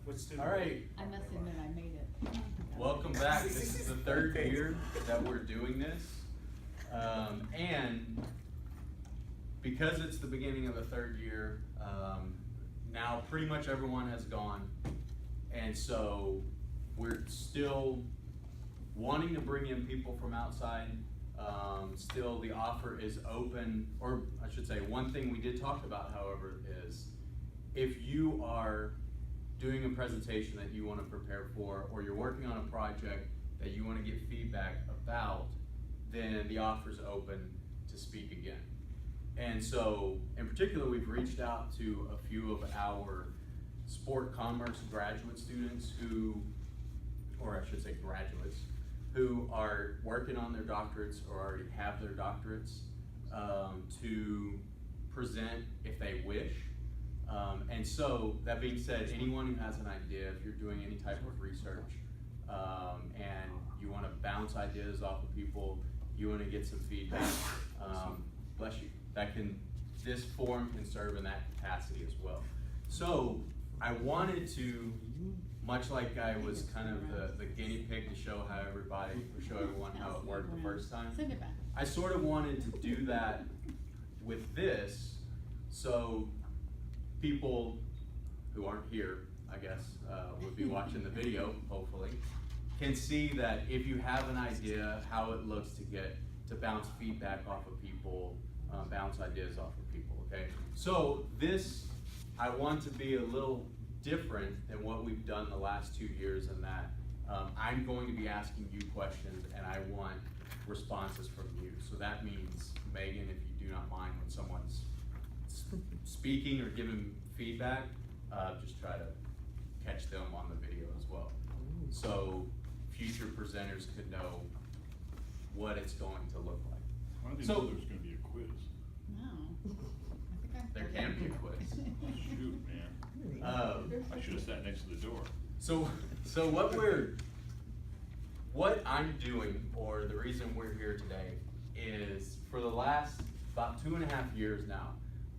All right. I must admit I made it. Welcome back. This is the third year that we're doing this. And because it's the beginning of the third year, now pretty much everyone has gone. And so we're still wanting to bring in people from outside. Still the offer is open, or I should say one thing we did talk about, however, is if you are doing a presentation that you want to prepare for, or you're working on a project that you want to get feedback about, then the offer's open to speak again. And so, in particular, we've reached out to a few of our sport commerce graduate students who, or I should say graduates, who are working on their doctorates or already have their doctorates to present if they wish. And so, that being said, anyone who has an idea, if you're doing any type of research and you want to bounce ideas off of people, you want to get some feedback, bless you, this forum can serve in that capacity as well. So, I wanted to, much like I was kind of the guinea pig to show everyone how it worked the first time, I sort of wanted to do that with this, so people who aren't here, I guess, would be watching the video, hopefully, can see that if you have an idea, how it looks to bounce feedback off of people, bounce ideas off of people, okay? So this, I want to be a little different than what we've done the last 2 years in that I'm going to be asking you questions and I want responses from you. So that means, Megan, if you do not mind when someone's speaking or giving feedback, just try to catch them on the video as well. So future presenters could know what it's going to look like. I didn't know there's going to be a quiz. No. There can be a quiz. Shoot, man. I should have sat next to the door. So what I'm doing, or the reason we're here today, is for the last about 2.5 years now,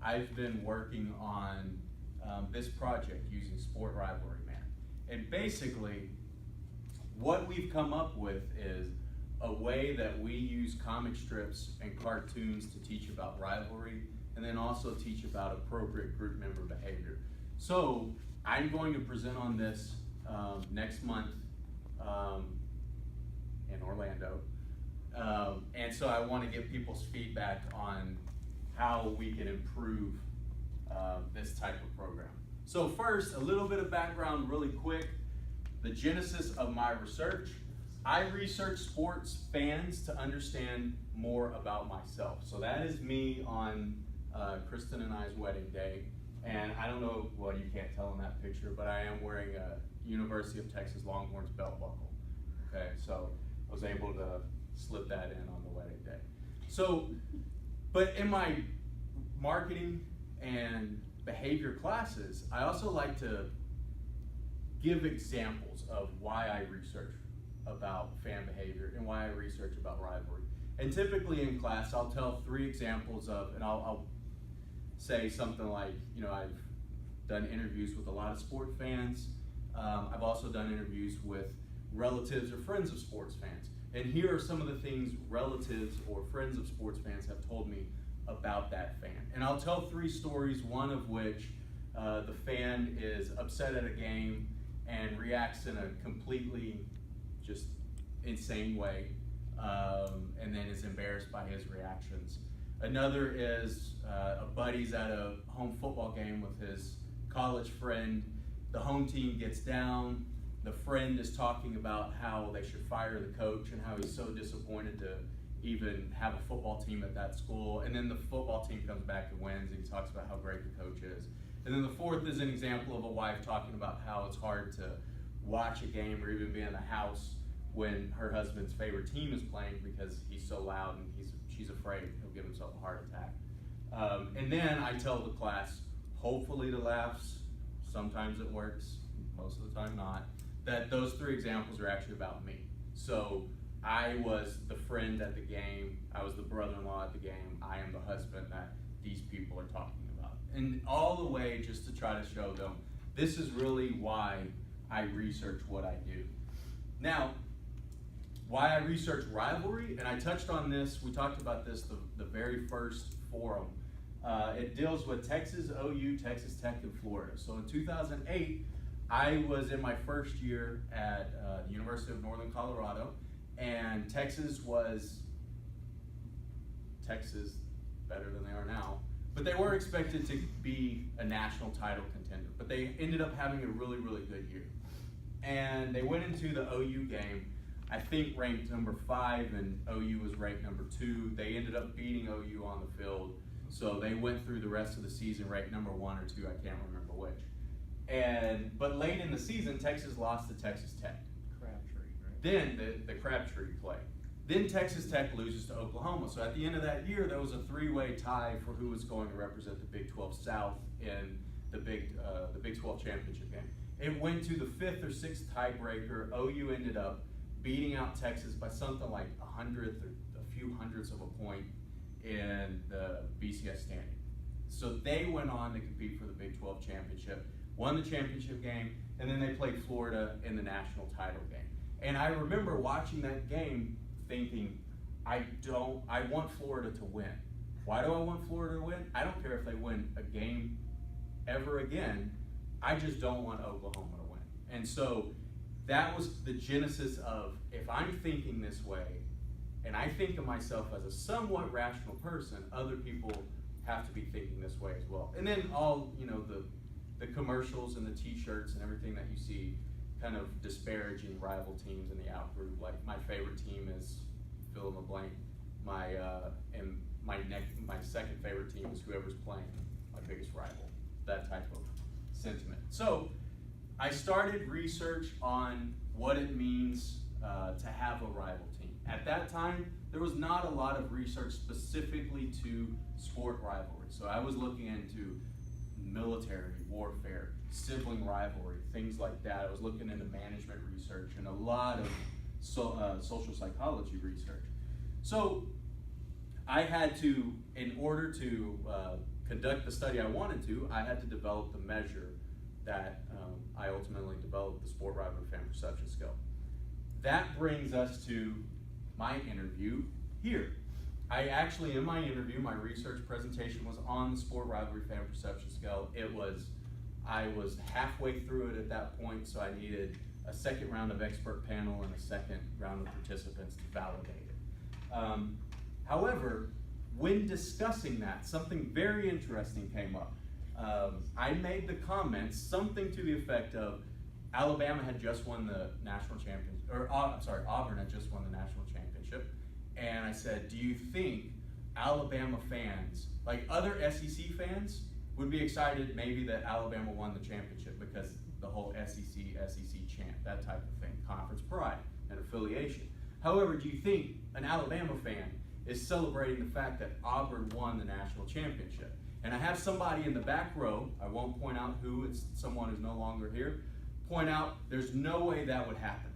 I've been working on this project using Sport Rivalry, man. And basically, what we've come up with is a way that we use comic strips and cartoons to teach about rivalry, and then also teach about appropriate group member behavior. So I'm going to present on this next month in Orlando. And so I want to get people's feedback on how we can improve this type of program. So first, a little bit of background really quick. The genesis of my research. I research sports fans to understand more about myself. So that is me on Kristen and I's wedding day. And I don't know, well, you can't tell in that picture, but I am wearing a University of Texas Longhorns belt buckle. Okay, so I was able to slip that in on the wedding day. So, but in my marketing and behavior classes, I also like to give examples of why I research about fan behavior and why I research about rivalry. And typically in class, I'll tell 3 examples of, and I'll say something like, you know, I've done interviews with a lot of sport fans. I've also done interviews with relatives or friends of sports fans. And here are some of the things relatives or friends of sports fans have told me about that fan. And I'll tell 3 stories, one of which the fan is upset at a game and reacts in a completely just insane way, and then is embarrassed by his reactions. Another is a buddy's at a home football game with his college friend. The home team gets down. The friend is talking about how they should fire the coach and how he's so disappointed to even have a football team at that school. And then the football team comes back and wins, and he talks about how great the coach is. And then the 4th is an example of a wife talking about how it's hard to watch a game or even be in the house when her husband's favorite team is playing because he's so loud and she's afraid he'll give himself a heart attack. And then I tell the class, hopefully the laughs, sometimes it works, most of the time not, that those 3 examples are actually about me. So I was the friend at the game, I was the brother-in-law at the game, I am the husband that these people are talking about. And all the way just to try to show them this is really why I research what I do. Now, why I research Rivalry, and I touched on this, we talked about this the very first forum. It deals with Texas, OU, Texas Tech, and Florida. So in 2008, I was in my first year at the University of Northern Colorado, and Texas better than they are now, but they were expected to be a national title contender, but they ended up having a really, really good year. And they went into the OU game, I think ranked number 5, and OU was ranked number 2. They ended up beating OU on the field, so they went through the rest of the season ranked number 1 or 2, I can't remember which. But late in the season, Texas lost to Texas Tech. Crabtree, right? Then the Crabtree play. Then Texas Tech loses to Oklahoma. So at the end of that year, there was a 3-way tie for who was going to represent the Big 12 South in the Big 12 championship game. It went to the 5th or 6th tiebreaker. OU ended up beating out Texas by something like 100th or a few hundredths of a point in the BCS standing. So they went on to compete for the Big 12 championship, won the championship game, and then they played Florida in the national title game. And I remember watching that game thinking, I want Florida to win. Why do I want Florida to win? I don't care if they win a game ever again. I just don't want Oklahoma to win. And so that was the genesis of, if I'm thinking this way, and I think of myself as a somewhat rational person, other people have to be thinking this way as well. And then all, the commercials and the t-shirts and everything that you see kind of disparaging rival teams in the out group. Like, my favorite team is fill in the blank. My second favorite team is whoever's playing my biggest rival. That type of sentiment. So I started research on what it means to have a rival team. At that time, there was not a lot of research specifically to sport rivalry. So I was looking into military warfare, sibling rivalry, things like that. I was looking into management research and a lot of social psychology research. So I had to, in order to conduct the study I wanted to, I had to develop the measure that I ultimately developed, the Sport Rivalry Fan Perception Scale. That brings us to my interview here. I actually, in my interview, my research presentation was on the Sport Rivalry Fan Perception Scale. I was halfway through it at that point, so I needed a second round of expert panel and a second round of participants to validate it. However, when discussing that, something very interesting came up. I made the comments, something to the effect of, Alabama had just won the national championship, Auburn had just won the national championship. And I said, do you think Alabama fans, like other SEC fans, would be excited maybe that Alabama won the championship because the whole SEC chant, that type of thing, conference pride and affiliation. However, do you think an Alabama fan is celebrating the fact that Auburn won the national championship? And I have somebody in the back row, I won't point out who, it's someone who's no longer here, point out there's no way that would happen.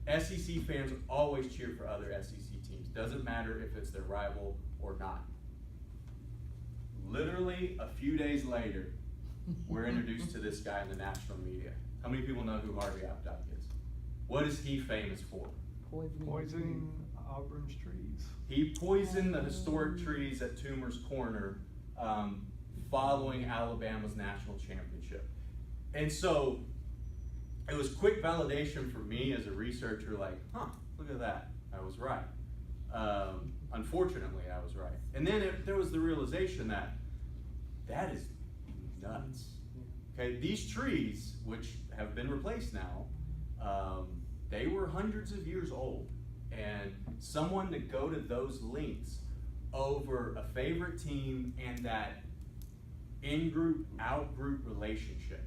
SEC fans always cheer for other SEC teams. Doesn't matter if it's their rival or not. Literally a few days later, we're introduced to this guy in the national media. How many people know who Harvey Appert is? What is he famous for? Poisoning Auburn's trees. He poisoned the historic trees at Toomer's Corner following Alabama's national championship. And so it was quick validation for me as a researcher, like, look at that, I was right. Unfortunately, I was right. And then there was the realization that is nuts. Okay, these trees, which have been replaced now, they were hundreds of years old. And someone to go to those lengths over a favorite team and that in-group, out-group relationship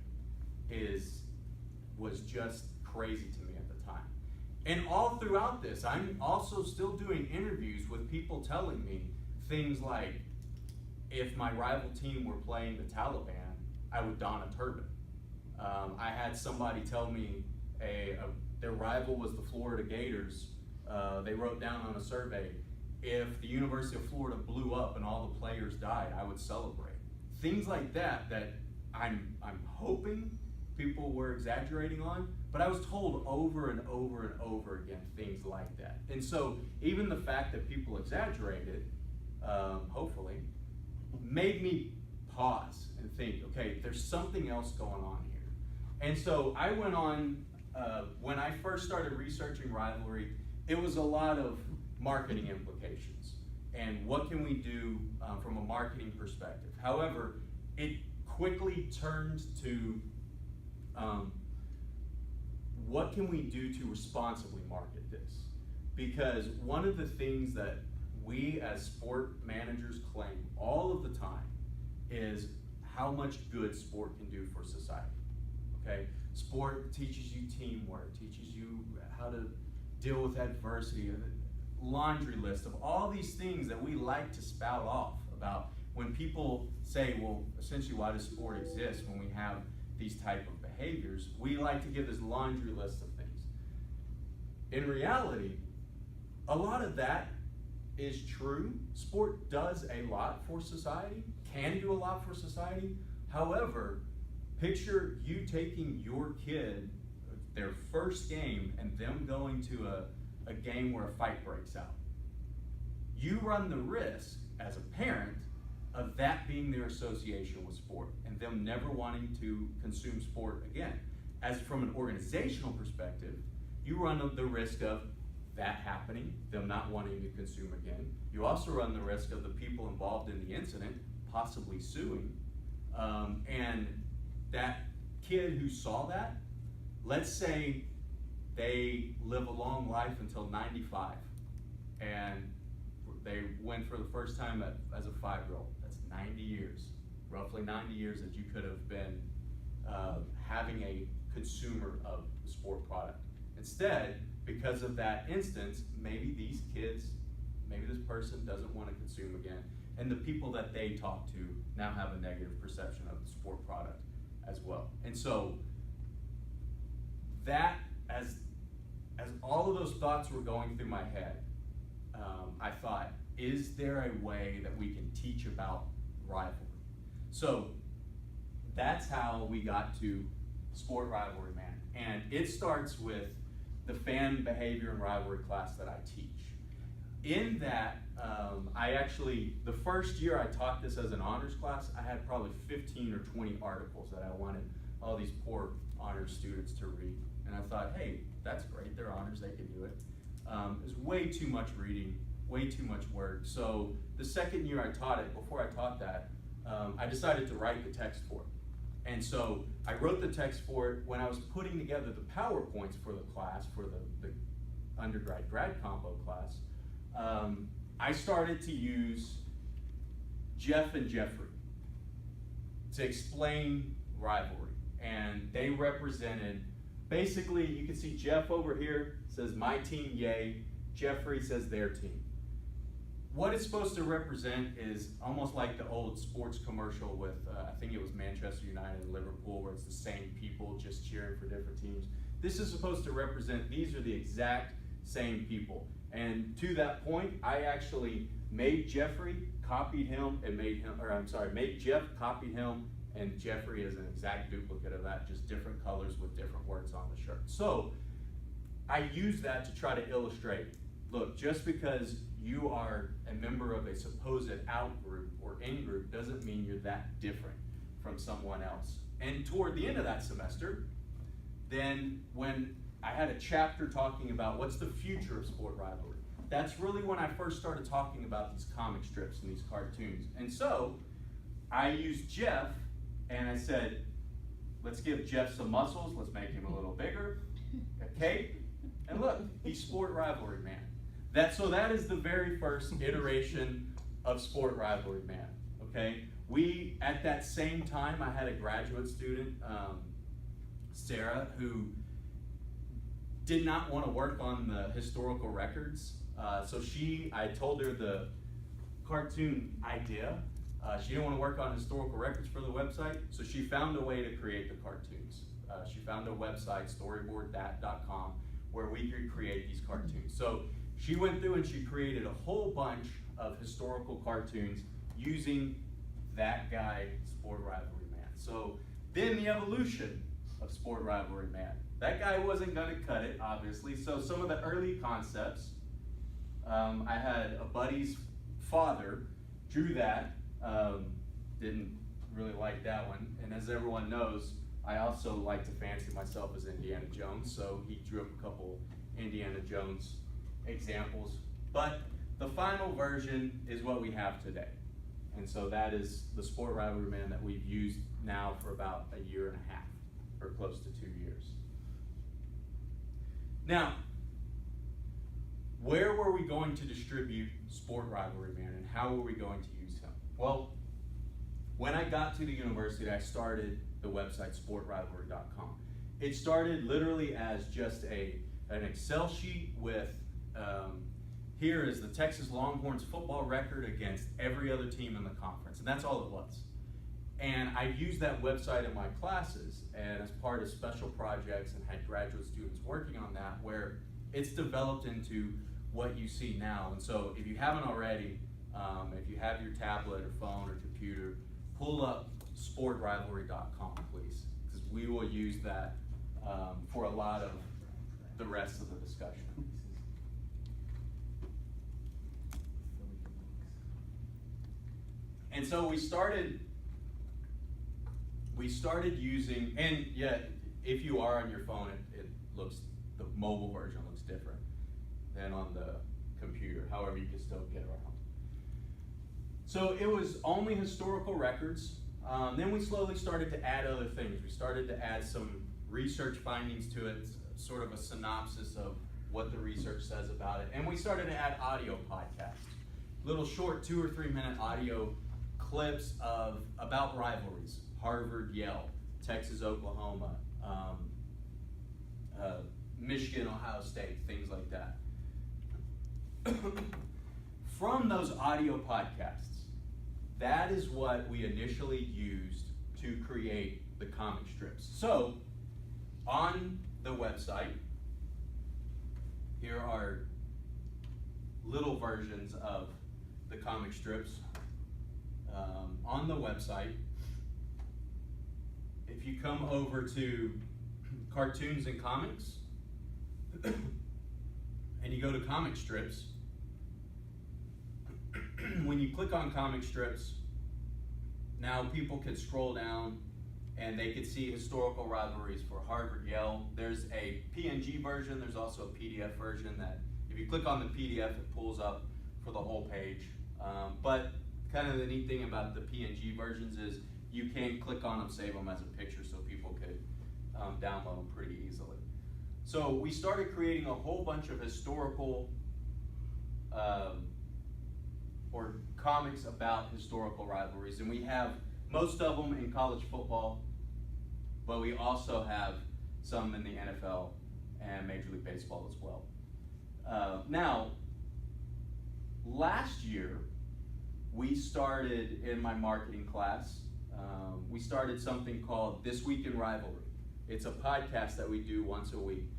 was just crazy to me at the time. And all throughout this, I'm also still doing interviews with people telling me things like, if my rival team were playing the Taliban, I would don a turban. I had somebody tell me their rival was the Florida Gators. They wrote down on a survey, if the University of Florida blew up and all the players died, I would celebrate. Things like that I'm hoping people were exaggerating on, but I was told over and over and over again things like that. And so even the fact that people exaggerated, hopefully, made me pause and think, okay, there's something else going on here. And so I went on, when I first started researching Rivalry, it was a lot of marketing implications and what can we do from a marketing perspective. However, it quickly turned to what can we do to responsibly market this? Because one of the things that we as sport managers claim all of the time is how much good sport can do for society, okay? Sport teaches you teamwork, teaches you how to deal with adversity, a laundry list of all these things that we like to spout off about when people say, well, essentially why does sport exist when we have these type of behaviors? We like to give this laundry list of things. In reality, a lot of that is true. Sport does a lot for society, can do a lot for society. However, picture you taking your kid, their first game, and them going to a game where a fight breaks out. You run the risk as a parent of that being their association with sport and them never wanting to consume sport again. As from an organizational perspective, you run the risk of that happening, them not wanting to consume again. You also run the risk of the people involved in the incident possibly suing. And that kid who saw that, let's say they live a long life until 95 and they went for the first time as a 5-year-old. That's 90 years, roughly 90 years that you could have been having a consumer of the sport product. Instead, because of that instance, maybe these kids, maybe this person doesn't want to consume again, and the people that they talk to now have a negative perception of the sport product as well. And so that, as all of those thoughts were going through my head, I thought, is there a way that we can teach about rivalry? So that's how we got to Sport Rivalry Man. And it starts with the fan behavior and rivalry class that I teach. In that, I actually, the first year I taught this as an honors class, I had probably 15 or 20 articles that I wanted all these poor honors students to read. And I thought, hey, that's great, they're honors, they can do it. It was way too much reading, way too much work. So the second year I taught it, before I taught that, I decided to write the text for it. And so I wrote the text for it. When I was putting together the PowerPoints for the class, for the undergrad-grad combo class, I started to use Jeff and Jeffrey to explain rivalry. And they represented, basically, you can see Jeff over here says my team, yay. Jeffrey says their team. What it's supposed to represent is almost like the old sports commercial with, I think it was Manchester United and Liverpool, where it's the same people just cheering for different teams. This is supposed to represent, these are the exact same people. And to that point, I actually made Jeffrey, copied him, and made Jeff, copied him, and Jeffrey is an exact duplicate of that, just different colors with different words on the shirt. So I use that to try to illustrate, look, just because you are a member of a supposed out group or in group doesn't mean you're that different from someone else. And toward the end of that semester, then when I had a chapter talking about what's the future of sport rivalry, that's really when I first started talking about these comic strips and these cartoons. And so I used Jeff and I said, let's give Jeff some muscles, let's make him a little bigger, a cape, and look, he's Sport Rivalry Man. So that is the very first iteration of Sport Rivalry Man, okay? We, at that same time, I had a graduate student, Sarah, who did not want to work on the historical records. So I told her the cartoon idea. She didn't want to work on historical records for the website, so she found a way to create the cartoons. She found a website, storyboardthat.com, where we could create these cartoons. So she went through and she created a whole bunch of historical cartoons using that guy, Sport Rivalry Man. So then the evolution of Sport Rivalry Man. That guy wasn't gonna cut it, obviously. So some of the early concepts, I had a buddy's father drew that, didn't really like that one. And as everyone knows, I also like to fancy myself as Indiana Jones, so he drew up a couple Indiana Jones examples. But the final version is what we have today. And so that is the Sport Rivalry Man that we've used now for about a year and a half, or close to 2 years. Now, where were we going to distribute Sport Rivalry Man, and how were we going to use him? Well, when I got to the university, I started the website sportrivalry.com. It started literally as just an Excel sheet with, here is the Texas Longhorns football record against every other team in the conference, and that's all it was. And I used that website in my classes and as part of special projects, and had graduate students working on that, where it's developed into what you see now. And so if you haven't already, if you have your tablet or phone or computer, pull up sportrivalry.com, please, because we will use that for a lot of the rest of the discussion. And so we started using, and yeah, if you are on your phone, it looks, the mobile version looks different than on the computer. However, you can still get around. So it was only historical records. Then we slowly started to add other things. We started to add some research findings to it, sort of a synopsis of what the research says about it. And we started to add audio podcasts, little short 2 or 3 minute audio clips about rivalries, Harvard, Yale, Texas, Oklahoma, Michigan, Ohio State, things like that. From those audio podcasts, that is what we initially used to create the comic strips. So, on the website, here are little versions of the comic strips. On the website, if you come over to cartoons and comics, and you go to comic strips, when you click on comic strips, now people could scroll down and they could see historical rivalries for Harvard, Yale. There's a PNG version, there's also a PDF version that if you click on the PDF, it pulls up for the whole page. But kind of the neat thing about the PNG versions is you can click on them, save them as a picture so people could download them pretty easily. So we started creating a whole bunch of historical or comics about historical rivalries, and we have most of them in college football, but we also have some in the NFL and Major League Baseball as well. Now, last year, we started in my marketing class, we started something called This Week in Rivalry. It's a podcast that we do once a week,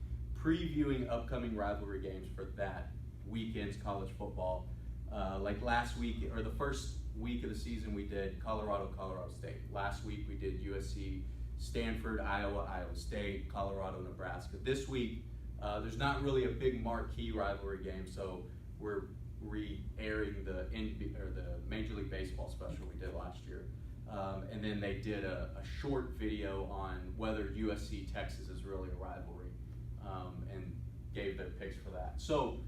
previewing upcoming rivalry games for that weekend's college football. Like last week, or the first week of the season, we did Colorado State. Last week we did USC, Stanford, Iowa State, Colorado, Nebraska. This week, there's not really a big marquee rivalry game, so we're re-airing the Major League Baseball special we did last year. And then they did a short video on whether USC Texas is really a rivalry, and gave their picks for that. So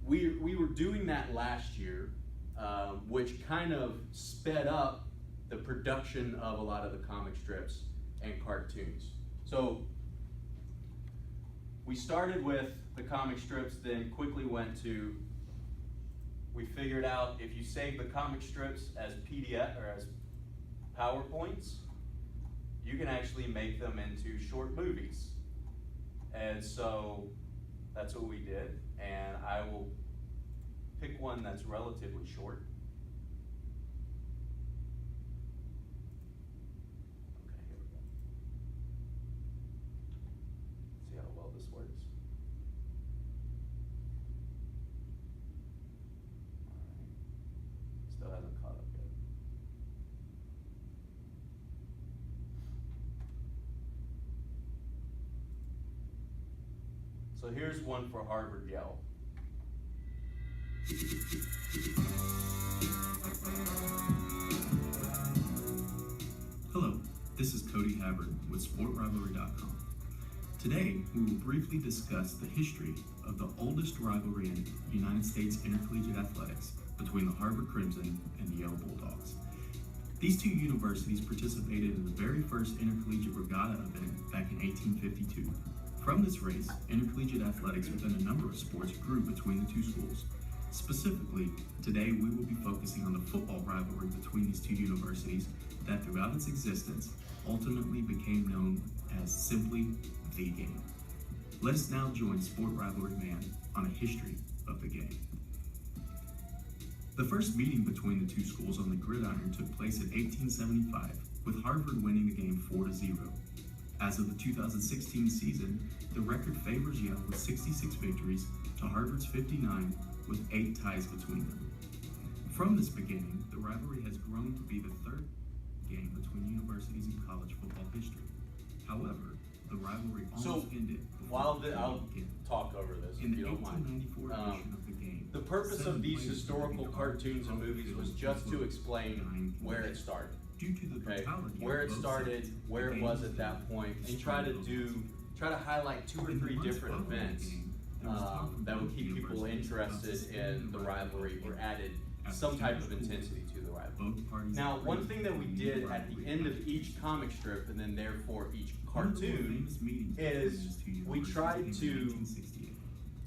we were doing that last year, which kind of sped up the production of a lot of the comic strips and cartoons. So we started with the comic strips, then quickly went to, we figured out if you save the comic strips as PDF or as PowerPoints, you can actually make them into short movies. And so that's what we did, and I will pick one that's relatively short. Okay, here we go. See how well this works. All right. Still hasn't caught up yet. So here's one for Harvard Yale. Hello, this is Cody Havard with SportRivalry.com. Today, we will briefly discuss the history of the oldest rivalry in United States intercollegiate athletics between the Harvard Crimson and the Yale Bulldogs. These two universities participated in the very first intercollegiate regatta event back in 1852. From this race, intercollegiate athletics within a number of sports grew between the two schools. Specifically, today we will be focusing on the football rivalry between these two universities that throughout its existence ultimately became known as simply the game. Let us now join Sport Rivalry Man on a history of the game. The first meeting between the two schools on the gridiron took place in 1875, with Harvard winning the game 4-0. As of the 2016 season, the record favors Yale with 66 victories to Harvard's 59, with 8 ties between them. From this beginning, the rivalry has grown to be the third game between universities in college football history. However, the rivalry almost ended I'll talk over this in if the you don't mind. 1894 edition of the game. The purpose of 7 these players historical were cartoons and movies was just to explain where it started. Due to the brutality Where of it both started, sides, where the it game was at that point, and try to highlight 2 or In the 3 months different following the events game, there was talk from that would both keep people universities about interested suspending in the the rivalry or added After some type of 2 schools, intensity to the rivalry. both parties Now, one agreed thing that we on the did at rivalry the end of by each comic strip, and then therefore each One of the more cartoon, famous meetings is between these two we universities tried came in to 1868.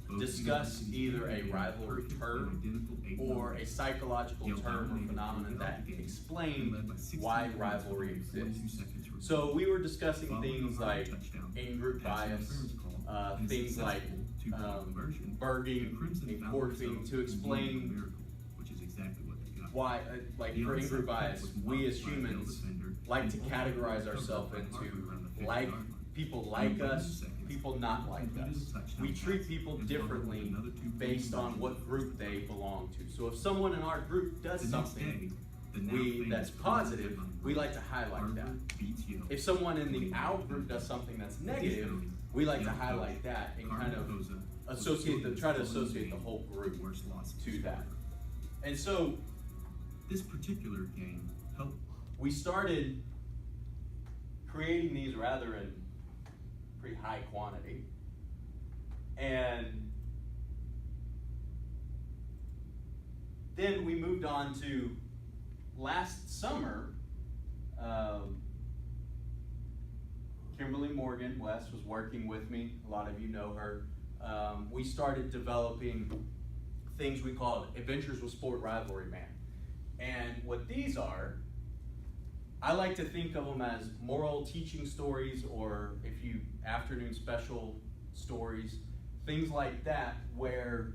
Both discuss universities either a played rivalry perfect term and identical 8-1 or a race. psychological Yale term or dominated phenomenon throughout that the game, explained led by 16 why points rivalry with 42 exists. seconds remaining. So we were discussing Following things a Harvard like touchdown, in-group pass bias, interference call, and a things like successful two-point conversion, Berging the Crimson and found Corfing themselves to in need of a explain miracle, which is exactly what they got. why, like The for onside in-group kick bias, was we blocked as by a Yale humans defender like to and categorize ultimately ourselves covered by into Harvard around the 50-yard like line. people In like 30 us, seconds, people not like completed us. a touchdown We treat pass people and followed differently with another two-point based on conversion what group they belong to. So if someone in our group does The next something day, the now famous that's Crimson positive, headline we was, like to highlight that. Harvard beats Yale. If someone in the out group does something that's negative, Additionally, we like to Yale highlight coach that and Carmen kind of Koza was associate quoted try to as calling associate the game whole group the worst loss of to his that. career. And so This particular game helped we started creating these rather in pretty high quantity. And then we moved on to last summer. Kimberly Morgan West was working with me. A lot of you know her. We started developing things we called Adventures with Sport Rivalry Man. And what these are, I like to think of them as moral teaching stories, or if you afternoon special stories, things like that, where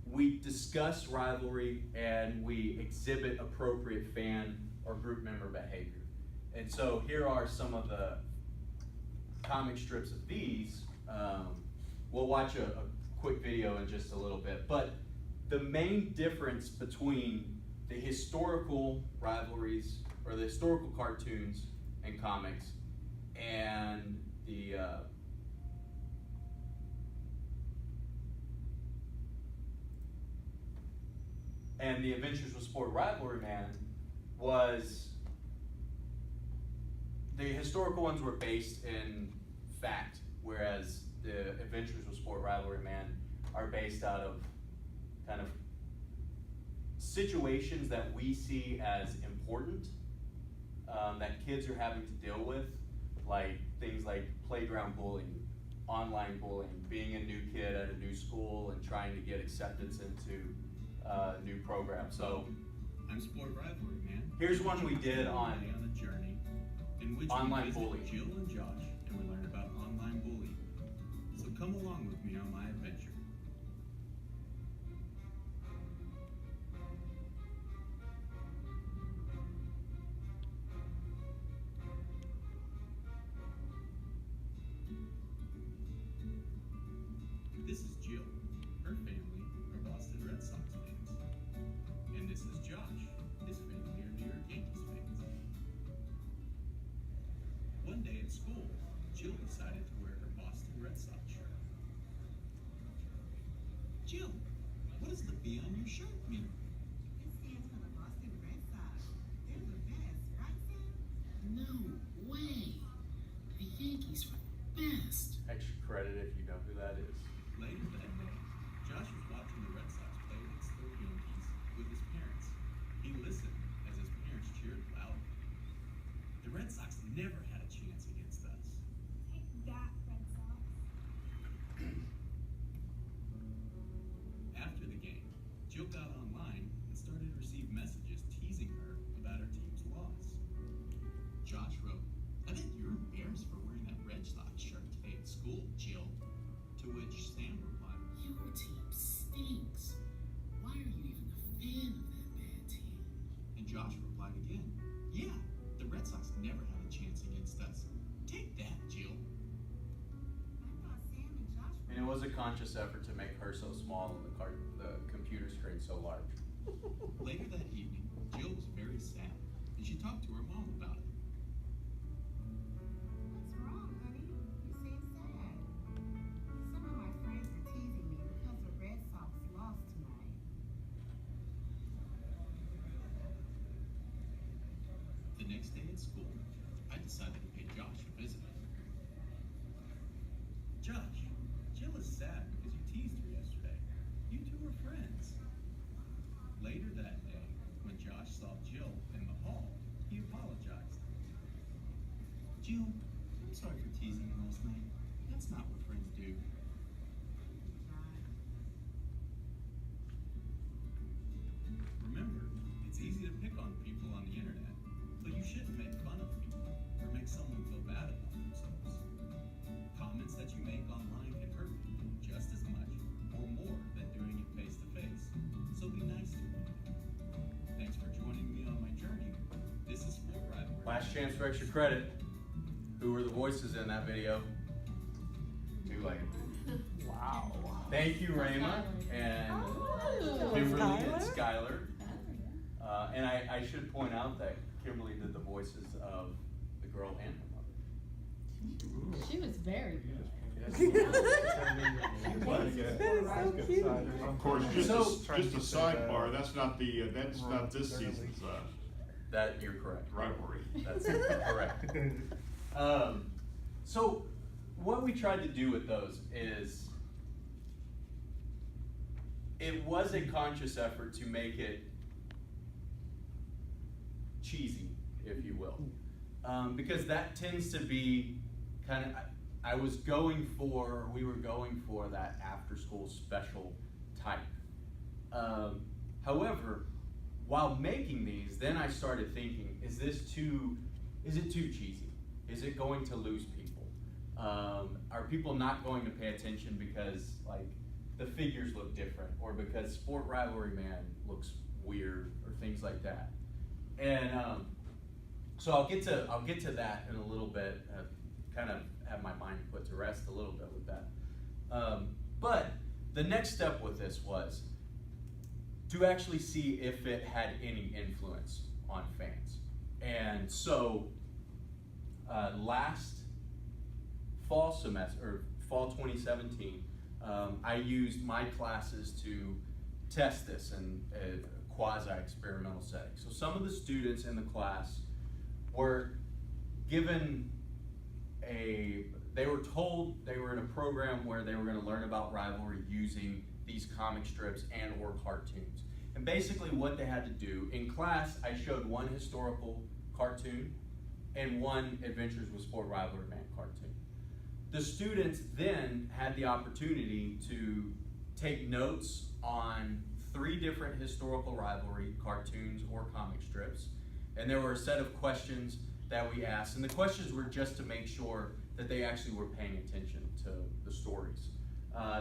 we discuss rivalry and we exhibit appropriate fan or group member behavior. And so here are some of the comic strips of these. We'll watch a quick video in just a little bit, but the main difference between the historical rivalries or the historical cartoons and comics and the Adventures with Sport Rivalry Man was the historical ones were based in fact, whereas the Adventures with Sport Rivalry Man are based out of kind of situations that we see as important that kids are having to deal with, like things like playground bullying, online bullying, being a new kid at a new school and trying to get acceptance into a new program. So I'm Sport Rivalry Man. here's one we did on a journey in which online we visit bullying. Jill and Josh, and we learn about online bullying. So come along with me on my adventure. This is Jill. Her family are Boston Red Sox fans. And this is Josh. His family are New York Yankees fans. One day at school, Jill decided to wear her Boston Red Sox shirt. Jill, what does the B on your shirt mean? It stands for the Boston Red Sox. They're the best, right, Sam? No way! The Yankees are the best! Extra credit if you know who that is. Later that day, Josh was watching the Red Sox play against the Yankees with his parents. He listened as his parents cheered loudly. The Red Sox never had a chance against us. Take that, Red Sox. After the game, Jill got online and started to receive messages teasing her about her team's loss. Josh wrote, "I bet you're embarrassed for wearing that Red Sox shirt today at school, Jill." To which Sam replied, Your team stinks. Why are you even a fan of that bad team? and Josh replied again, "Yeah, the Red Sox never had a chance against us. Take that, Jill." I thought Sam and Josh were. And it was a conscious effort to make her so small and the computer screen so large. Later that evening, Jill was very sad, and she talked to her mom about it. What's wrong, honey? You seem sad. Some of my friends were teasing me because the Red Sox lost tonight. The next day at school, I decided to pay Josh a visit. Josh, Jill is sad because you teased her yesterday. You two were friends. Later that day, when Josh saw Jill in the hall, he apologized. Jill, I'm sorry for teasing you last night. That's not what friends do. Remember, it's easy to pick on people on the internet, but you shouldn't make fun of people or make someone feel bad about themselves. Comments that you make online can hurt people just as much or more than doing it face to face. So be nice to one another. Thanks for joining me on my journey. This is Sport Rivalry. Last chance for extra credit. Who were the voices in that video? Too late. Wow. Thank you, Rayma and Oh, Kimberly and Skylar? Skylar. Oh, And I should point out that Kimberly did the voices of the girl and her mother. yeah. She was very good. Of course, just So- a sidebar, that's not this season's, That you're correct. rivalry. That's correct. So what we tried to do with those is it was a conscious effort to make it cheesy, if you will, because that tends to be kind of, we were going for that after-school special type. However, while making these, then I started thinking, is it too cheesy? Is it going to lose people? Are people not going to pay attention because like the figures look different, or because Sport Rivalry Man looks weird, or things like that? And so I'll get to that in a little bit. Kind of have my mind put to rest a little bit with that. But the next step with this was to actually see if it had any influence on fans. And so last fall semester, or fall 2017, I used my classes to test this in a quasi-experimental setting. So some of the students in the class were given they were told they were in a program where they were going to learn about Rivalry using these comic strips and or cartoons. And basically what they had to do, in class I showed one historical cartoon and one Adventures with Sport Rivalry Man cartoon. The students then had the opportunity to take notes on 3 different historical rivalry cartoons or comic strips, and there were a set of questions that we asked, and the questions were just to make sure that they actually were paying attention to the stories.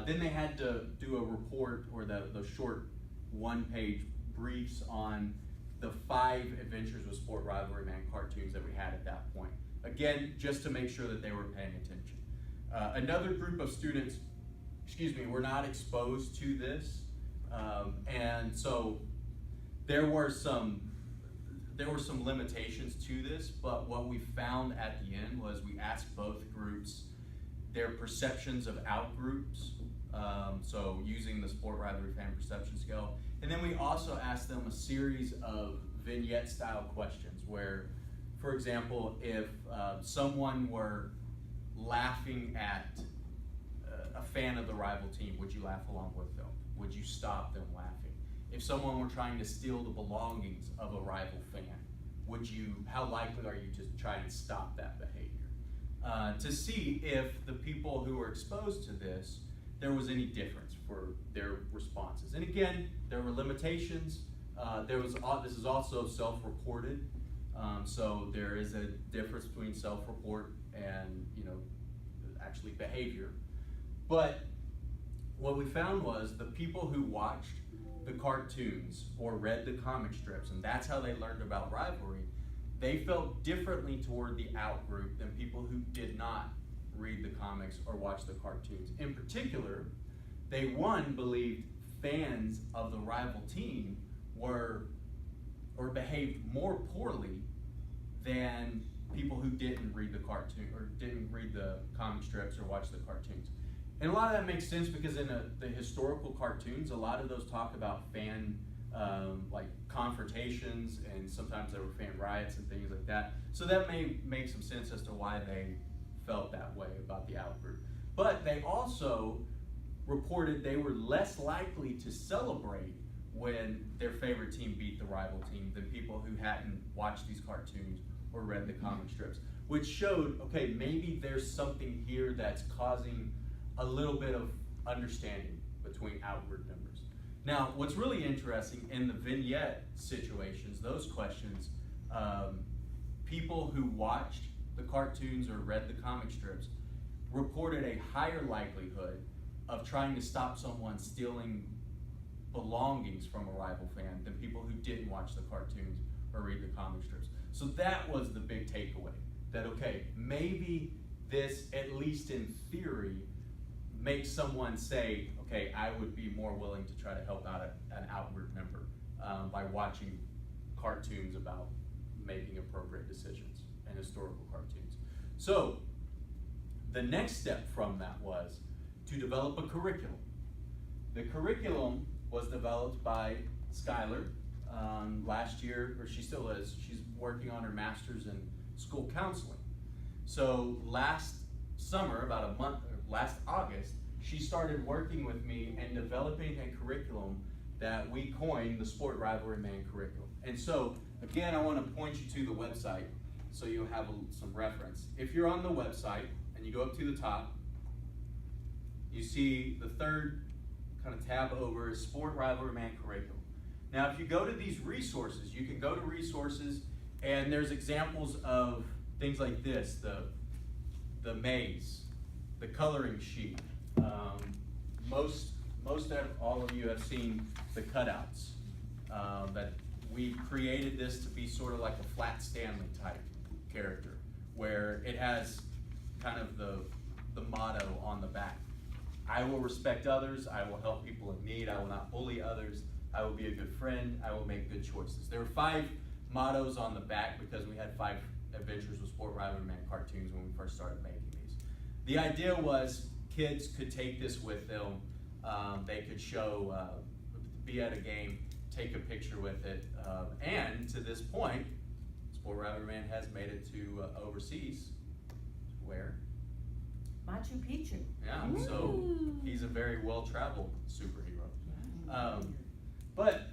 Then they had to do a report, or the short 1-page briefs on the 5 Adventures with Sport Rivalry Man cartoons that we had at that point. Again, just to make sure that they were paying attention. Another group of students, were not exposed to this, and so there were some limitations to this, but what we found at the end was we asked both groups their perceptions of out-groups So using the Sport Rivalry Fan Perception Scale. And then we also asked them a series of vignette style questions where, for example, if someone were laughing at a fan of the rival team, would you laugh along with them? Would you stop them laughing? If someone were trying to steal the belongings of a rival fan, how likely are you to try and stop that behavior? To see if the people who were exposed to this, there was any difference for their responses. And again, there were limitations. This is also self-reported, so there is a difference between self-report and actually behavior. But what we found was the people who watched the cartoons or read the comic strips, and that's how they learned about rivalry, they felt differently toward the out group than people who did not read the comics or watch the cartoons. In particular, they believed fans of the rival team behaved more poorly than people who didn't read the cartoon or didn't read the comic strips or watch the cartoons. And a lot of that makes sense because in the historical cartoons, a lot of those talk about fan confrontations, and sometimes there were fan riots and things like that. So that may make some sense as to why they felt that way about the out group. But they also reported they were less likely to celebrate when their favorite team beat the rival team than people who hadn't watched these cartoons or read the comic strips, which showed, okay, maybe there's something here that's causing a little bit of understanding between outward members. Now, what's really interesting in the vignette situations, those questions, people who watched the cartoons or read the comic strips reported a higher likelihood of trying to stop someone stealing belongings from a rival fan than people who didn't watch the cartoons or read the comic strips. So that was the big takeaway, that okay, maybe this, at least in theory, makes someone say, okay, I would be more willing to try to help out an outward member by watching cartoons about making appropriate decisions and historical cartoons. So the next step from that was to develop a curriculum. The curriculum was developed by Skylar last year, or she still is. She's working on her master's in school counseling. So last summer, about a month, or last August, she started working with me and developing a curriculum that we coined the Sport Rivalry Man curriculum. And so, again, I want to point you to the website so you'll have some reference. If you're on the website and you go up to the top, you see the third kind of tab over is Sport Rivalry Man curriculum. Now, if you go to these resources, you can go to resources and there's examples of things like this, the maze, the coloring sheet. Most all of you have seen the cutouts. That we created this to be sort of like a Flat Stanley type character, where it has kind of the motto on the back. I will respect others, I will help people in need, I will not bully others, I will be a good friend, I will make good choices. There were 5 mottos on the back because we had 5 Adventures with Sport Rivalry Man cartoons when we first started making these. The idea was kids could take this with them, they could show, be at a game, take a picture with it, and to this point, Sport Rivalry Man has made it to overseas, where? Machu Picchu. Yeah, so he's a very well-traveled superhero. But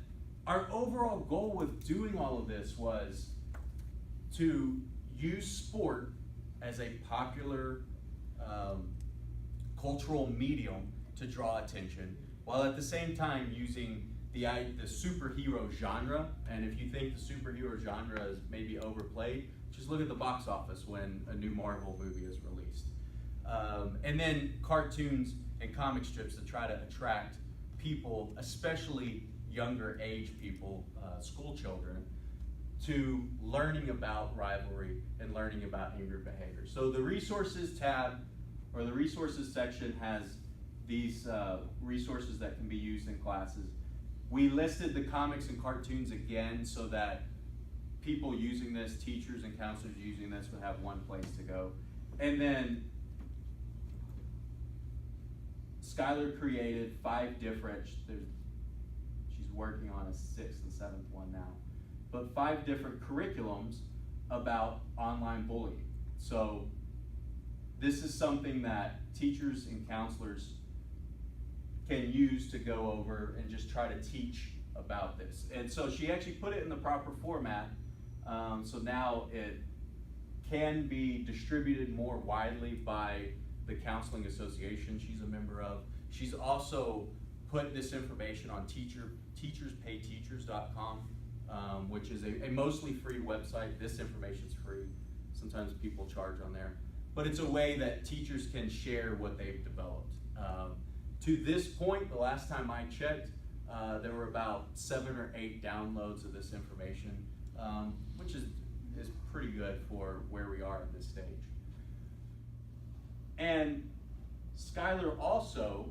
our overall goal with doing all of this was to use sport as a popular cultural medium to draw attention, while at the same time using the superhero genre. And if you think the superhero genre is maybe overplayed, just look at the box office when a new Marvel movie is released. And then cartoons and comic strips to try to attract people, especially younger age people, school children, to learning about rivalry and learning about angry behavior. So the resources tab, or the resources section, has these resources that can be used in classes. We listed the comics and cartoons again so that people using this, teachers and counselors using this, would have one place to go. And then Skylar created 5 different, she's working on a 6th and 7th one now, but 5 different curriculums about online bullying. So this is something that teachers and counselors can use to go over and just try to teach about this. And so she actually put it in the proper format, so now it can be distributed more widely by the counseling association she's a member of. She's also put this information on teacherspayteachers.com, which is a mostly free website. This information's free. Sometimes people charge on there. But it's a way that teachers can share what they've developed. To this point, the last time I checked, there were about 7 or 8 downloads of this information, which is pretty good for where we are at this stage. And Skylar also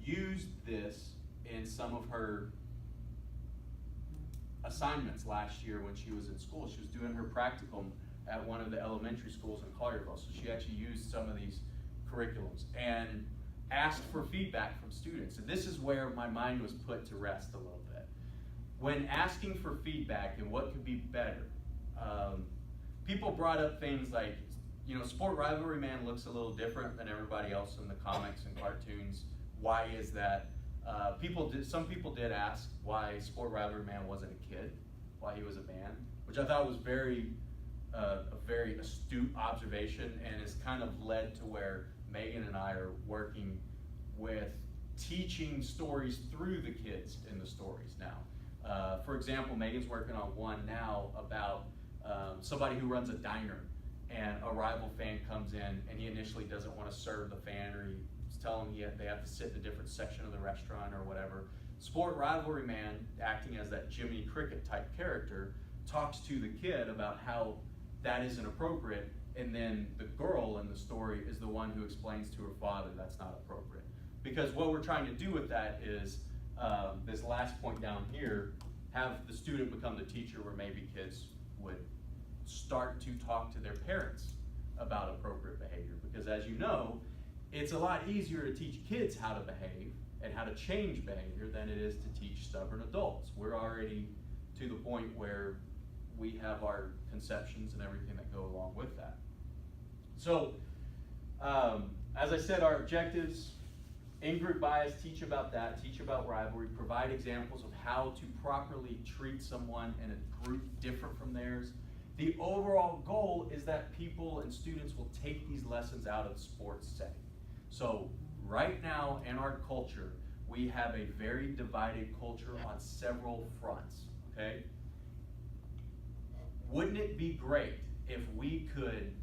used this in some of her assignments last year when she was in school. She was doing her practicum at one of the elementary schools in Collierville, so she actually used some of these curriculums and asked for feedback from students. And this is where my mind was put to rest a little bit. When asking for feedback and what could be better, people brought up things like, you know, Sport Rivalry Man looks a little different than everybody else in the comics and cartoons. Why is that? Some people did ask why Sport Rivalry Man wasn't a kid, why he was a man, which I thought was a very astute observation, and has kind of led to where Megan and I are working with teaching stories through the kids in the stories now. For example, Megan's working on one now about somebody who runs a diner, and a rival fan comes in and he initially doesn't want to serve the fan, or he's telling them they have to sit in a different section of the restaurant or whatever. Sport Rivalry Man, acting as that Jiminy Cricket type character, talks to the kid about how that isn't appropriate, and then the girl in the story is the one who explains to her father that's not appropriate. Because what we're trying to do with that is, this last point down here, have the student become the teacher, where maybe kids would start to talk to their parents about appropriate behavior. Because as you know, it's a lot easier to teach kids how to behave and how to change behavior than it is to teach stubborn adults. We're already to the point where we have our conceptions and everything that go along with that. So, as I said, our objectives: in-group bias, teach about that, teach about rivalry, provide examples of how to properly treat someone in a group different from theirs. The overall goal is that people and students will take these lessons out of the sports setting. So right now in our culture, we have a very divided culture on several fronts, okay? Wouldn't it be great if we could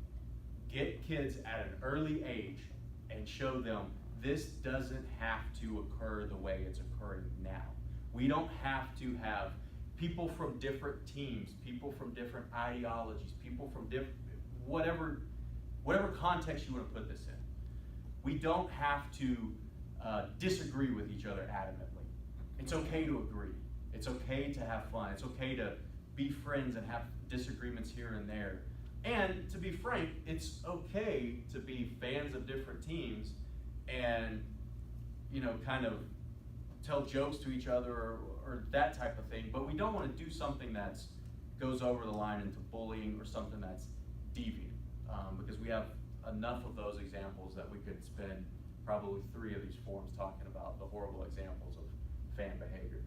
get kids at an early age and show them this doesn't have to occur the way it's occurring now? We don't have to have people from different teams, people from different ideologies, people from different, whatever context you want to put this in. We don't have to disagree with each other adamantly. It's okay to agree. It's okay to have fun. It's okay to be friends and have disagreements here and there. And to be frank, it's okay to be fans of different teams and, you know, kind of tell jokes to each other or that type of thing, but we don't want to do something that goes over the line into bullying or something that's deviant, because we have enough of those examples that we could spend probably 3 of these forums talking about the horrible examples of fan behavior.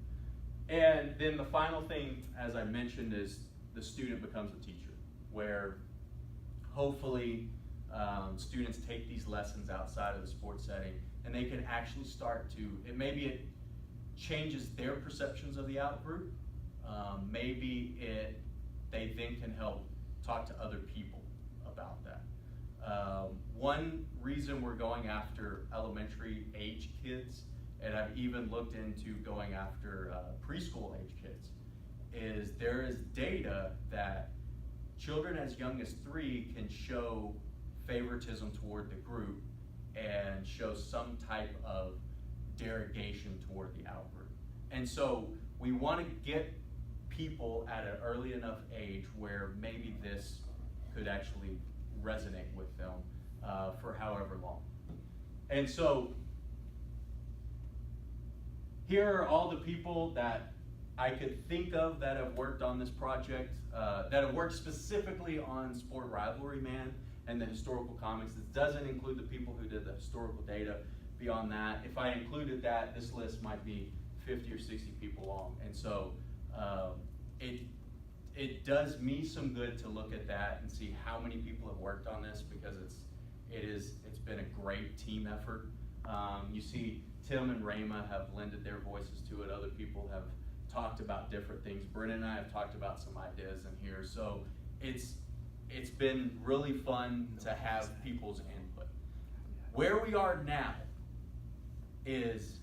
And then the final thing, as I mentioned, is the student becomes the teacher, where hopefully students take these lessons outside of the sports setting and they can actually start to, maybe it changes their perceptions of the out-group. Maybe they then can help talk to other people about that. One reason we're going after elementary age kids, and I've even looked into going after preschool age kids, is there is data that children as young as 3 can show favoritism toward the group and show some type of derogation toward the out-group. And so we want to get people at an early enough age where maybe this could actually resonate with them for however long. And so here are all the people that I could think of that have worked on this project, that have worked specifically on Sport Rivalry Man and the historical comics. This doesn't include the people who did the historical data. Beyond that, if I included that, this list might be 50 or 60 people long. And so it does me some good to look at that and see how many people have worked on this, because it's been a great team effort. You see Tim and Rama have lended their voices to it. Other people have talked about different things. Brennan and I have talked about some ideas in here. So it's been really fun to have people's input. Where we are now is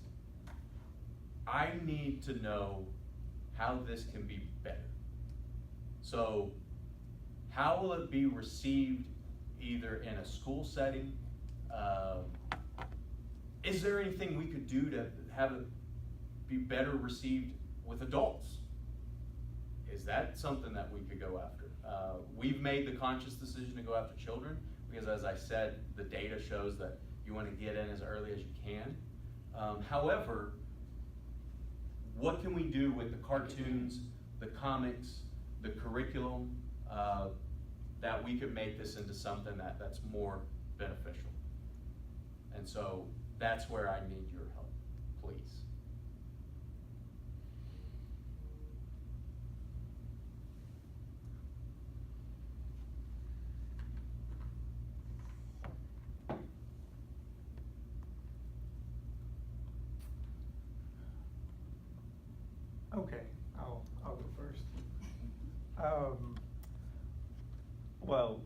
I need to know how this can be better. So how will it be received either in a school setting? Is there anything we could do to have it be better received with adults? Is that something that we could go after? We've made the conscious decision to go after children because, as I said, the data shows that you want to get in as early as you can. However, what can we do with the cartoons, the comics, the curriculum, that we could make this into something that's more beneficial? And so that's where I need your help, please. Okay, I'll go first. Well,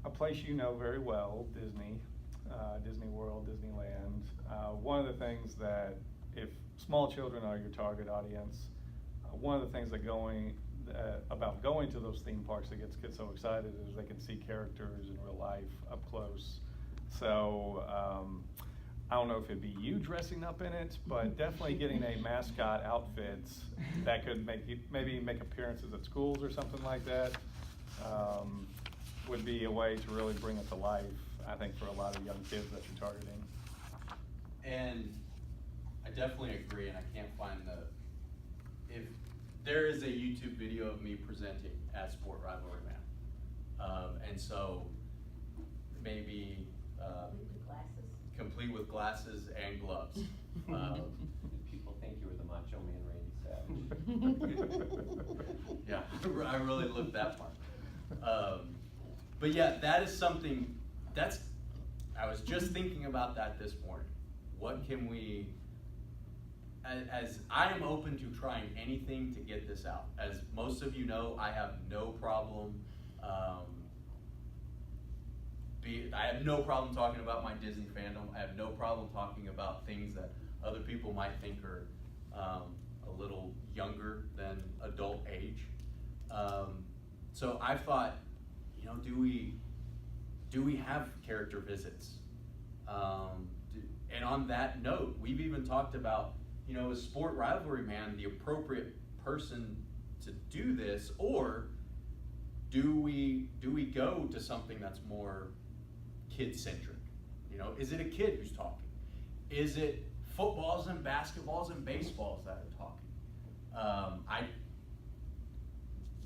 a place you know very well, Disney, Disney World, Disneyland. One of the things that, if small children are your target audience, one of the things about going to those theme parks that gets kids so excited is they can see characters in real life up close. So I don't know if it'd be you dressing up in it, but definitely getting a mascot outfit that could maybe make appearances at schools or something like that would be a way to really bring it to life, I think, for a lot of young kids that you're targeting. And I definitely agree, and I can't find if there is a YouTube video of me presenting as Sport Rivalry Man. And so maybe complete with glasses and gloves. People think you were the Macho Man Randy Savage. Yeah, I really looked that part. But yeah, that is something I was just thinking about that this morning. What can we, as I am open to trying anything to get this out. As most of you know, I have no problem I have no problem talking about my Disney fandom. I have no problem talking about things that other people might think are a little younger than adult age. So I thought, do we have character visits? And on that note, we've even talked about, is Sport Rivalry Man the appropriate person to do this, or do we go to something that's more kid-centric? Is it a kid who's talking? Is it footballs and basketballs and baseballs that are talking? I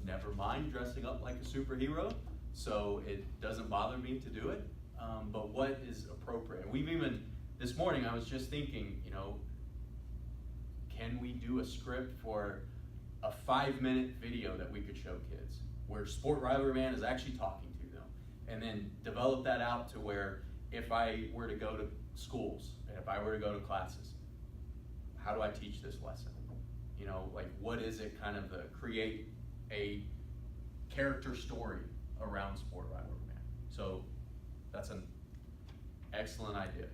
never mind dressing up like a superhero, so it doesn't bother me to do it. But what is appropriate? And we've even, this morning I was just thinking, can we do a script for a 5-minute video that we could show kids where Sport Rivalry Man is actually talking to them, and then develop that out to where if I were to go to schools and if I were to go to classes, how do I teach this lesson? What is it kind of create a character story around Sport Rivalry Man? So that's an excellent idea.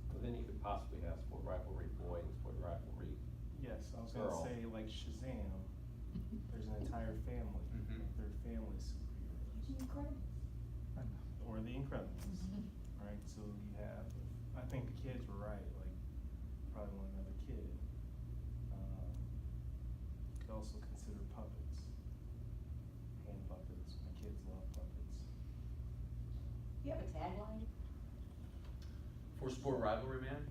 Well, then you could possibly have Sport Rivalry Boy and Sport Rivalry Yes, I was Girl. gonna say, like Shazam, there's an entire family, Mhm. they're family superheroes. Or the Incredibles, right? So you have, I think the kids were right, like, probably want another kid. Could also consider puppets, hand puppets, my kids love puppets. You have a tagline? For Sport Rivalry Man?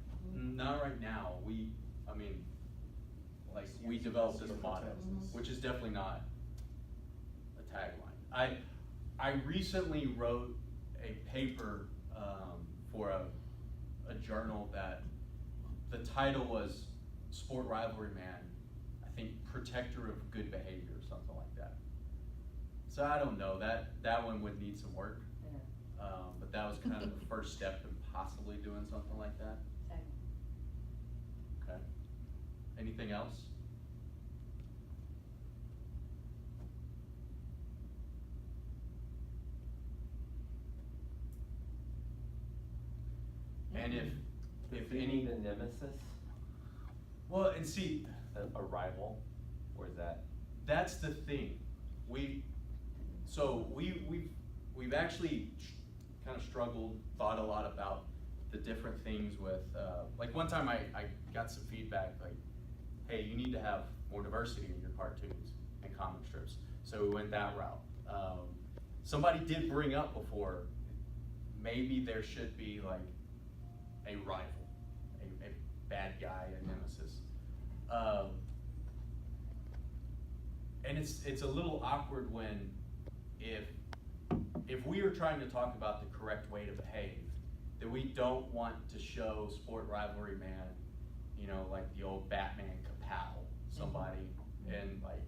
Not right now. I mean, like, we developed this motto, which is definitely not a tagline. I recently wrote a paper for a journal that the title was Sport Rivalry Man, I think Protector of Good Behavior or something like that. So I don't know, that one would need some work. Yeah. But that was kind of the first step in possibly doing something like that. Second. Okay. Anything else? And if Do you any, need a nemesis, well, and see, a rival, or is that? that's the thing. We've actually kind of struggled, thought a lot about the different things with, like one time I got some feedback like, hey, you need to have more diversity in your cartoons and comic strips. So we went that route. Somebody did bring up before, maybe there should be like a rival, a bad guy, a nemesis. And it's a little awkward when if we are trying to talk about the correct way to behave, then we don't want to show Sport Rivalry Man, you know, like the old Batman kapow somebody and like,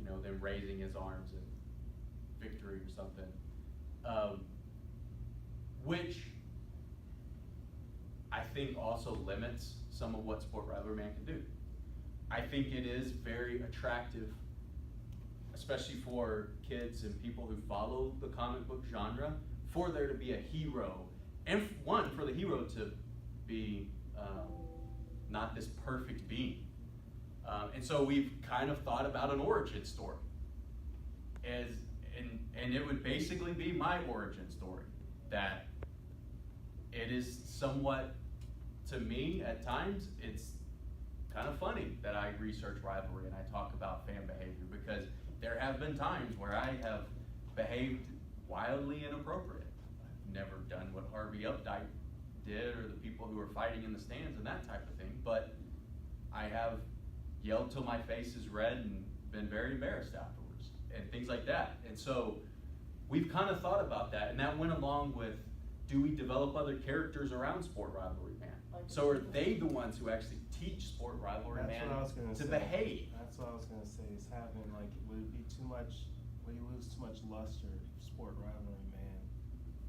you know, them raising his arms in victory or something. Which I think also limits some of what Sport Rivalry Man can do. I think it is very attractive, especially for kids and people who follow the comic book genre, for there to be a hero, and for the hero to be not this perfect being. And so we've kind of thought about an origin story. And it would basically be my origin story, that it is somewhat, to me, at times, it's kind of funny that I research rivalry and I talk about fan behavior, because there have been times where I have behaved wildly inappropriate. I've never done what Harvey Appert did, or the people who were fighting in the stands and that type of thing, but I have yelled till my face is red and been very embarrassed afterwards and things like that. And so we've kind of thought about that, and that went along with, do we develop other characters around Sport Rivalry Man? So are they the ones who actually teach Sport Rivalry That's Man what I was gonna to say. behave? That's what I was gonna say, is having like, would it be too much, would you lose too much luster if Sport Rivalry Man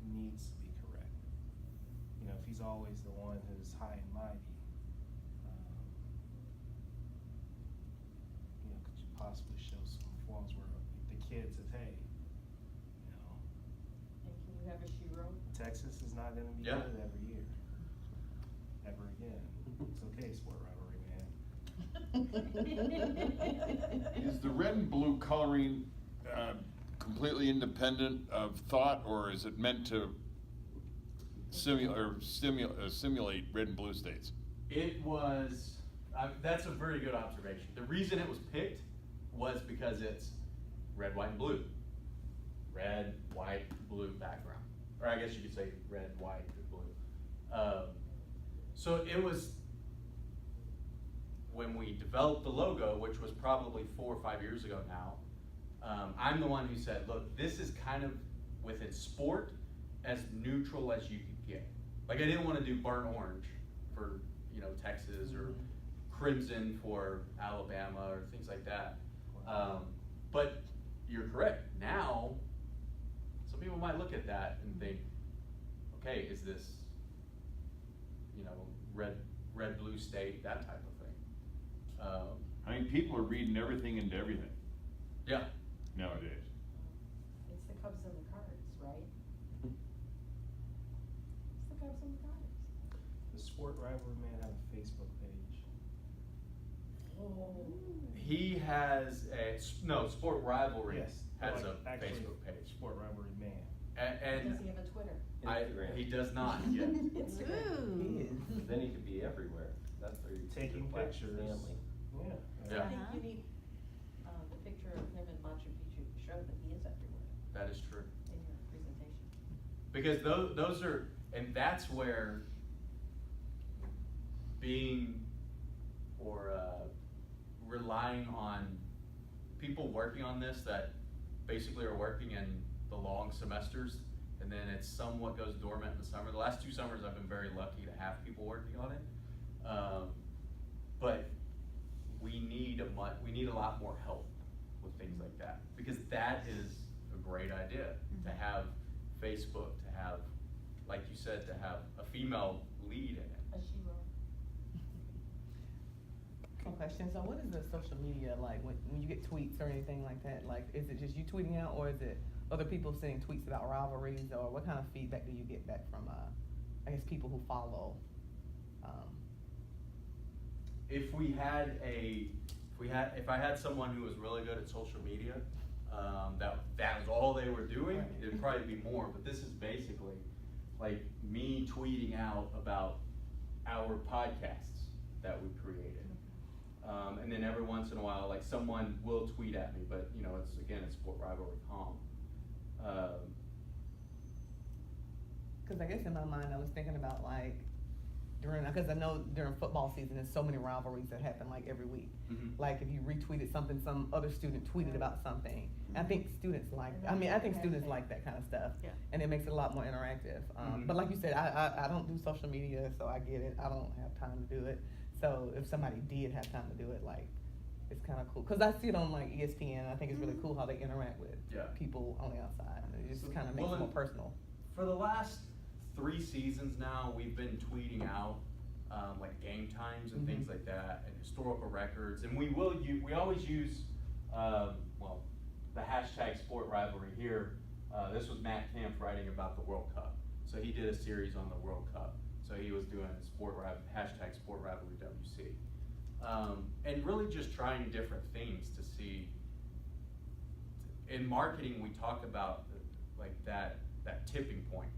needs to be corrected? You know, if he's always the one who's high and mighty, you know, could you possibly show some forms where the kid says, hey, you know, And can you have a shiro? Texas is not gonna be Yeah. good every year, ever again. It's okay, Sport Rivalry Man. Is the red and blue coloring completely independent of thought, or is it meant to simulate red and blue states? It was, that's a very good observation. The reason it was picked was because it's red, white, and blue. Red, white, blue background. Or I guess you could say red, white, and blue. So it was, when we developed the logo, which was probably 4 or 5 years ago now, I'm the one who said, look, this is kind of, within sport, as neutral as you could get. Like, I didn't want to do burnt orange for, you know, Texas, or crimson for Alabama, or things like that. But you're correct. Now, some people might look at that and think, okay, is this, you know, red, blue state, that type of thing. I mean, people are reading everything into everything Yeah. nowadays. It's the Cubs and the Cards, right? It's the Cubs and the Cards. Does Sport Rivalry Man have a Facebook page? Oh. He has Sport Rivalry Yes, has like, a actually, Facebook page. Sport Rivalry Man. And Does he have a Twitter? Instagram. he does not yet. Instagram. Then he could be everywhere. That's where you Taking your pictures. family. Yeah. Yeah. I think you need, the picture of him in Machu Picchu to show that he is everywhere That is true. in your presentation. Because those are, and that's where being relying on people working on this that basically are working in the long semesters, and then it somewhat goes dormant in the summer. The last 2 summers I've been very lucky to have people working on it, but we need a lot more help with things like that, because that is a great idea, to have Facebook, to have, like you said, to have a female lead in it. A shero. Question. So what is the social media like when you get tweets or anything like that? Like, is it just you tweeting out, or is it other people sending tweets about rivalries, or what kind of feedback do you get back from, I guess, people who follow? If I had someone who was really good at social media, that was all they were doing, it'd probably be more. But this is basically like me tweeting out about our podcasts that we created. And then every once in a while, like, someone will tweet at me, but you know, it's Sport Rivalry calm. Because I guess in my mind, I was thinking about like because I know during football season, there's so many rivalries that happen like every week. Mm-hmm. Like if you retweeted something, some other student tweeted about something. I think students like that kind of stuff, Yeah. and it makes it a lot more interactive. But like you said, I don't do social media, so I get it. I don't have time to do it. So if somebody did have time to do it, like, it's kind of cool. Because I see it on like ESPN. I think it's really cool how they interact with people on the outside. It just kind of makes it more personal. For the last 3 seasons now, we've been tweeting out like game times and things like that, and historical records. And we always use the hashtag Sport Rivalry here. This was Matt Camp writing about the World Cup. So he did a series on the World Cup. So he was doing hashtag Sport Rivalry WC. And really just trying different things to see. In marketing, we talk about like that tipping point,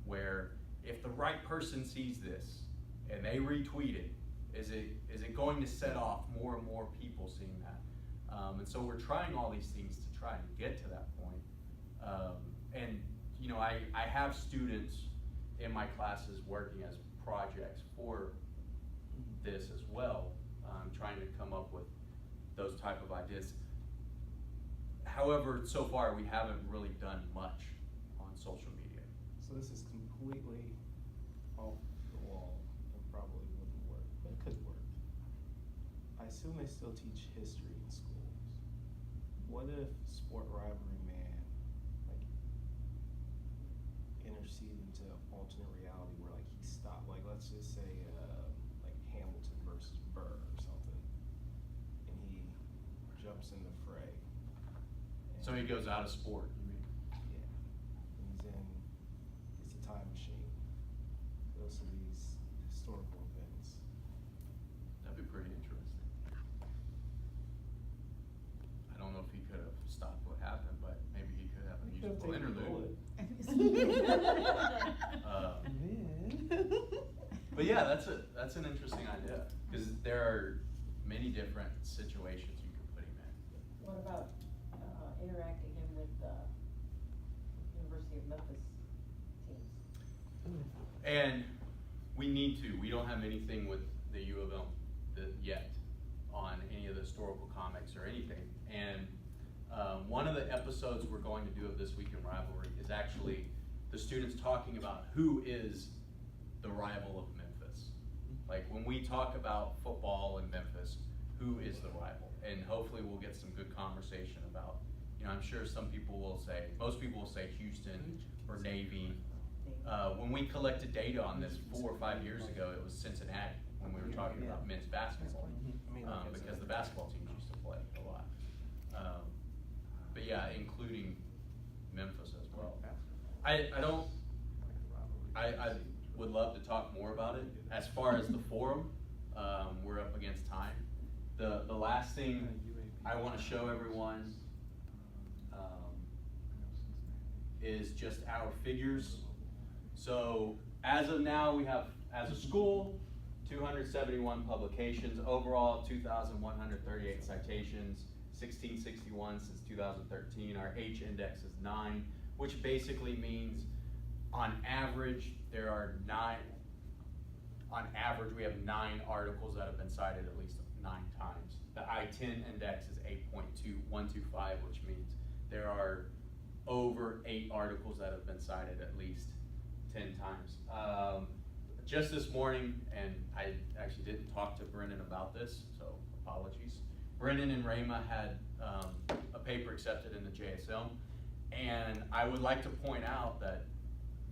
where if the right person sees this and they retweet it, is it going to set off more and more people seeing that? And so we're trying all these things to try and get to that point. And you know, I have students in my classes working as projects for this as well, trying to come up with those type of ideas. However, so far we haven't really done much on social media. So this is completely off the wall and probably wouldn't work, but it could work. I assume they still teach history in schools. What if Sport Rivalry Man like intercede into alternate reality where like he stopped, like let's just say like Hamilton versus Burr or something, and he jumps in the fray. So he goes out of sport, you mean? Yeah. And it's a time machine. Goes to these historical events. That'd be pretty interesting. I don't know if he could have stopped what happened, but maybe he could have a musical interlude. But yeah, that's an interesting idea, because there are many different situations you could put him in. What about interacting him with the University of Memphis teams? And we need to. We don't have anything with the U of M yet on any of the historical comics or anything. And one of the episodes we're going to do of This Week in Rivalry is actually the students talking about who is the rival of Memphis. Like when we talk about football in Memphis, who is the rival? And hopefully we'll get some good conversation about, you know, I'm sure some people will say, most people will say Houston or Navy. When we collected data on this 4 or 5 years ago, it was Cincinnati when we were talking about men's basketball, because the basketball teams used to play a lot. But yeah, including Memphis as well. I would love to talk more about it. As far as the forum, we're up against time. The last thing I want to show everyone is just our figures. So as of now, we have, as a school, 271 publications. Overall, 2,138 citations, 1661 since 2013. Our H index is 9, which basically means on average there are 9 on average, we have 9 articles that have been cited at least 9 times. The I-10 index is 8.2125, which means there are over 8 articles that have been cited at least 10 times. Just this morning, and I actually didn't talk to Brennan about this, so apologies. Brennan and Rama had a paper accepted in the JSM, and I would like to point out that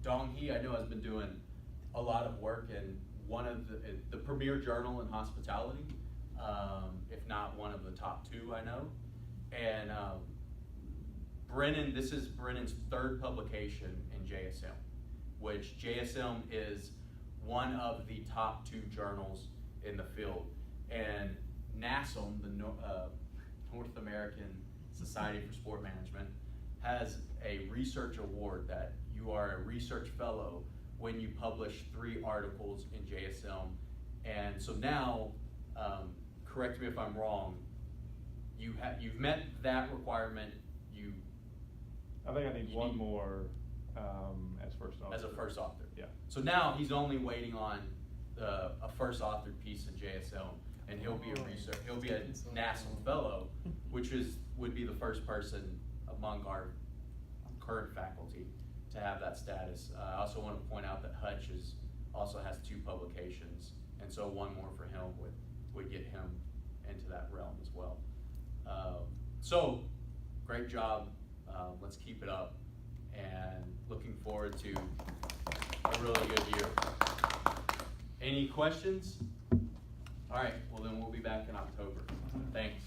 Dong Hee, I know, has been doing a lot of work in one of the premier journal in hospitality, if not one of the top 2 I know. And Brennan, this is Brennan's 3rd publication in JSM, which JSM is one of the top 2 journals in the field. And NASM, the North American Society for Sport Management, has a research award that you are a research fellow when you publish 3 articles in JSM. And so now, correct me if I'm wrong, you've met that requirement. I think I need one more as first author. As a first author. Yeah. So now he's only waiting on a first authored piece in JSL, and he'll be a NASM fellow, which would be the first person among our current faculty to have that status. I also want to point out that Hutch also has 2 publications, and so one more for him would get him into that realm as well. So great job. Let's keep it up, and looking forward to a really good year. Any questions? All right, well then we'll be back in October. Thanks.